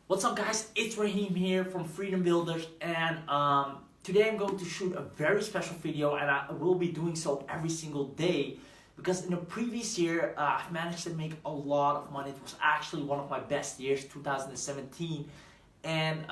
What's up guys, it's Rahim here from Freedombuilders, and today I'm going to shoot a very special video, and I will be doing so every single day because in the previous year I've managed to make a lot of money. It was actually one of my best years, 2017, and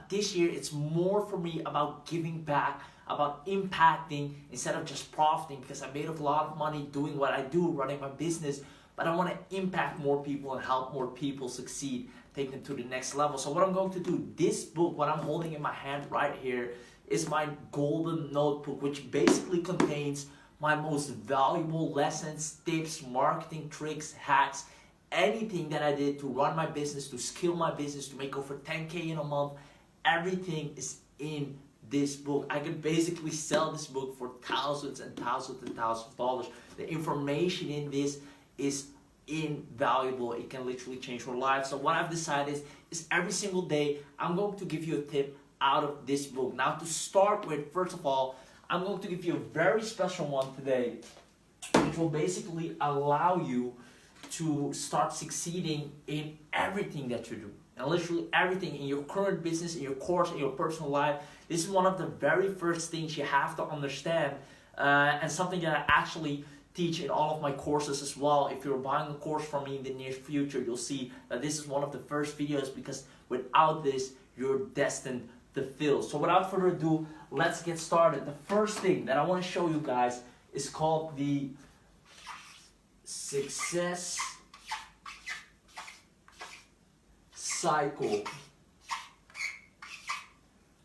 this year it's more for me about giving back, about impacting instead of just profiting, because I made a lot of money doing what I do, running my business, but I want to impact more people and help more people succeed, take them to the next level. So what I'm going to do, this book, what I'm holding in my hand right here, is my golden notebook, which basically contains my most valuable lessons, tips, marketing tricks, hacks, anything that I did to run my business, to scale my business, to make over 10K in a month. Everything is in this book. I could basically sell this book for thousands and thousands and thousands of dollars. The information in this is invaluable. It can literally change your life. So what I've decided is every single day I'm going to give you a tip out of this book. Now, to start with, first of all, I'm going to give you a very special one today, which will basically allow you to start succeeding in everything that you do, and literally everything in your current business, in your course, in your personal life. This is one of the very first things you have to understand, and something that I actually teach in all of my courses as well. If you're buying a course from me in the near future, you'll see that this is one of the first videos, because without this, you're destined to fail. So without further ado, let's get started. The first thing that I want to show you guys is called the success cycle.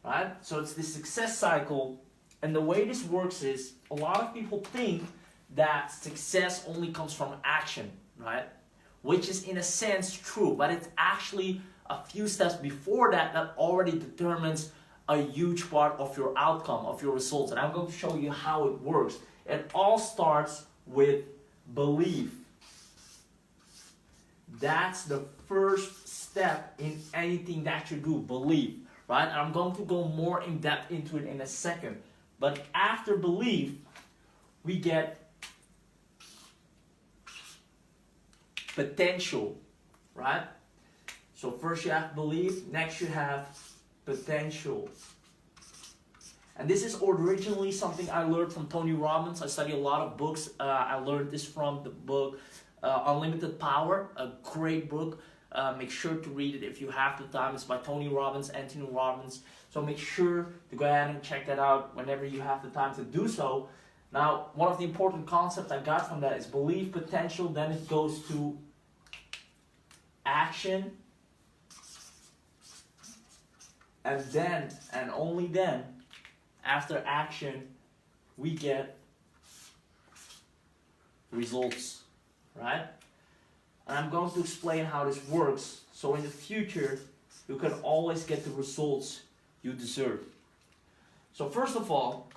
Right? So it's the success cycle, and the way this works is a lot of people think that success only comes from action, right? Which is in a sense true, but it's actually a few steps before that that already determines a huge part of your outcome, of your results. And I'm going to show you how it works. It all starts with belief. That's the first step in anything that you do, belief, right? And I'm going to go more in depth into it in a second. But after belief, we get potential, right? So first you have belief, next you have potential. And this is originally something I learned from Tony Robbins. I study a lot of books. I learned this from the book Unlimited Power, a great book. Make sure to read it if you have the time. It's by Tony Robbins, Anthony Robbins. So make sure to go ahead and check that out whenever you have the time to do so. Now, one of the important concepts I got from that is belief, potential, then it goes to action, and then, and only then, after action, we get results, right? And I'm going to explain how this works, so in the future, you can always get the results you deserve. So first of all,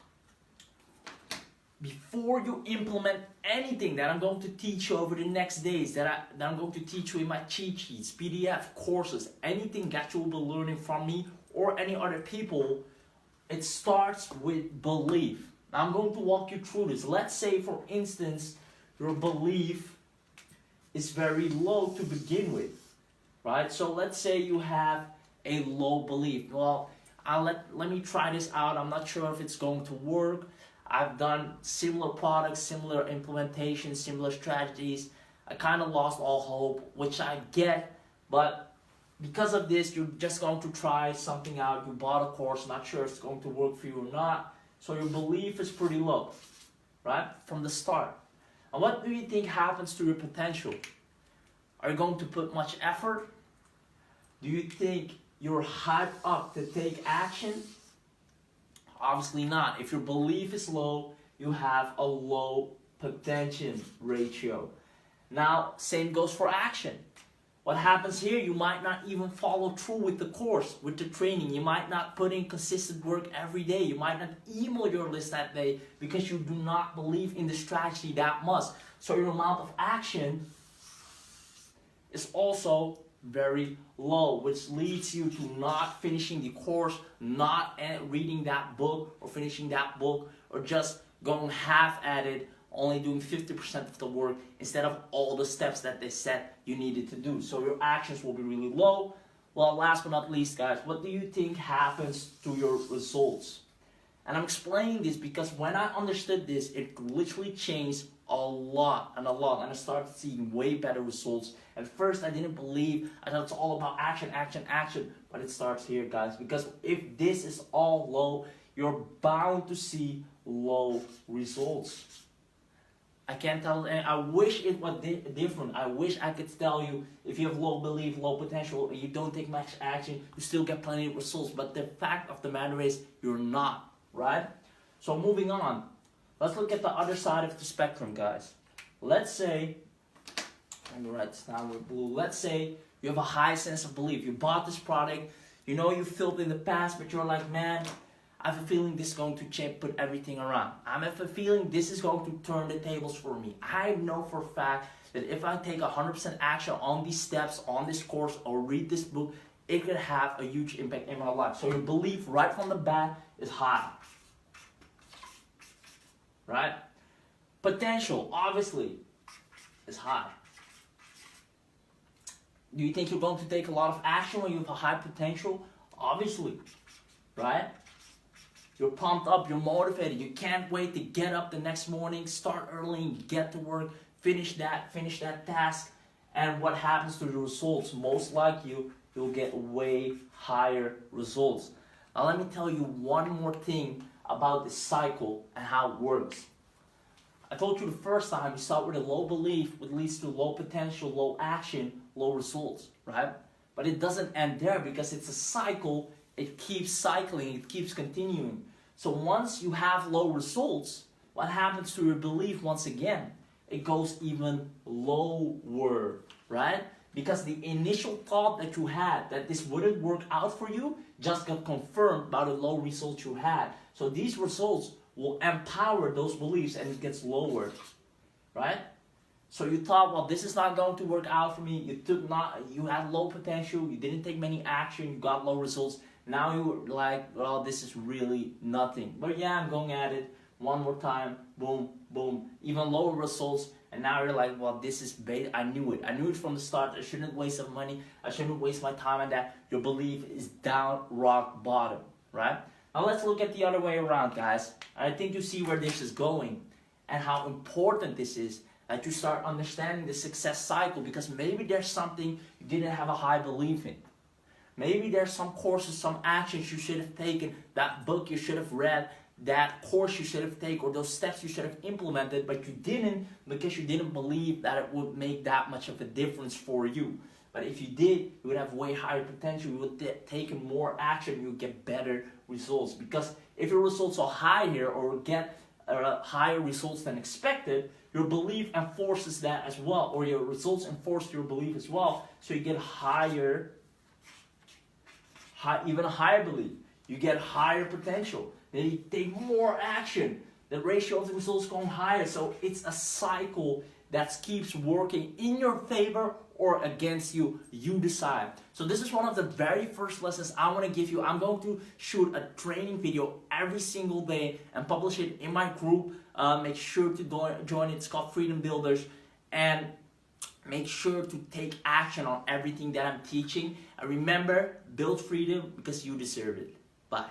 before you implement anything that I'm going to teach you over the next days, that I'm going to teach you in my cheat sheets, PDF, courses, anything that you will be learning from me or any other people, it starts with belief. Now I'm going to walk you through this. Let's say, for instance, your belief is very low to begin with, right? So let's say you have a low belief. Well, let me try this out. I'm not sure if it's going to work. I've done similar products, similar implementations, similar strategies. I kind of lost all hope, which I get, but because of this, you're just going to try something out. You bought a course, not sure if it's going to work for you or not, so your belief is pretty low, right, from the start. And what do you think happens to your potential? Are you going to put much effort? Do you think you're hyped up to take action? Obviously not. If your belief is low, you have a low potential ratio. Now, same goes for action. What happens here, you might not even follow through with the course, with the training. You might not put in consistent work every day. You might not email your list that day because you do not believe in the strategy that much. So your amount of action is also very low, which leads you to not finishing the course, not reading that book or finishing that book, or just going half at it, only doing 50% of the work instead of all the steps that they said you needed to do. So your actions will be really low, Well, last but not least, guys, what do you think happens to your results? And I'm explaining this because when I understood this, it literally changed a lot, and I started seeing way better results. At first, I didn't believe. I thought it's all about action, action, action, but it starts here, guys, because if this is all low, you're bound to see low results. I can't tell, and I wish it was different. I wish I could tell you if you have low belief, low potential, and you don't take much action, you still get plenty of results. But the fact of the matter is, you're not, right? So moving on, let's look at the other side of the spectrum, guys. Let's say, I'm gonna write this down with blue. Let's say you have a high sense of belief. You bought this product, you know you failed in the past, but you're like, man, I have a feeling this is going to put everything around. I have a feeling this is going to turn the tables for me. I know for a fact that if I take 100% action on these steps, on this course, or read this book, it could have a huge impact in my life. So your belief right from the bat is high. Right? Potential, obviously, is high. Do you think you're going to take a lot of action when you have a high potential? Obviously. Right? You're pumped up, you're motivated, you can't wait to get up the next morning, start early and get to work, finish that task, and what happens to the results? Most likely you'll get way higher results. Now let me tell you one more thing about this cycle and how it works. I told you the first time, you start with a low belief, which leads to low potential, low action, low results, right? But it doesn't end there because it's a cycle. It keeps cycling, it keeps continuing. So once you have low results, what happens to your belief once again? It goes even lower, right? Because the initial thought that you had that this wouldn't work out for you just got confirmed by the low results you had. So these results will empower those beliefs and it gets lowered, right? So you thought, well, this is not going to work out for me. You had low potential, you didn't take many action, you got low results. Now you're like, well, this is really nothing. But yeah, I'm going at it one more time, boom, boom, even lower results. And now you're like, well, this is I knew it. I knew it from the start. I shouldn't waste some money. I shouldn't waste my time on that. Your belief is down rock bottom, right? Now let's look at the other way around, guys. I think you see where this is going and how important this is that you start understanding the success cycle, because maybe there's something you didn't have a high belief in. Maybe there's some courses, some actions you should have taken, that book you should have read, that course you should have taken, or those steps you should have implemented, but you didn't because you didn't believe that it would make that much of a difference for you. But if you did, you would have way higher potential, you would take more action, you would get better results. Because if your results are higher or get higher results than expected, your belief enforces that as well, or your results enforce your belief as well, so you get even a higher belief. You get higher potential. Then you take more action. The ratio of the results going higher. So it's a cycle that keeps working in your favor or against you. You decide. So this is one of the very first lessons I want to give you. I'm going to shoot a training video every single day and publish it in my group. Make sure to join it. It's called Freedom Builders. And make sure to take action on everything that I'm teaching. And remember, build freedom because you deserve it. Bye.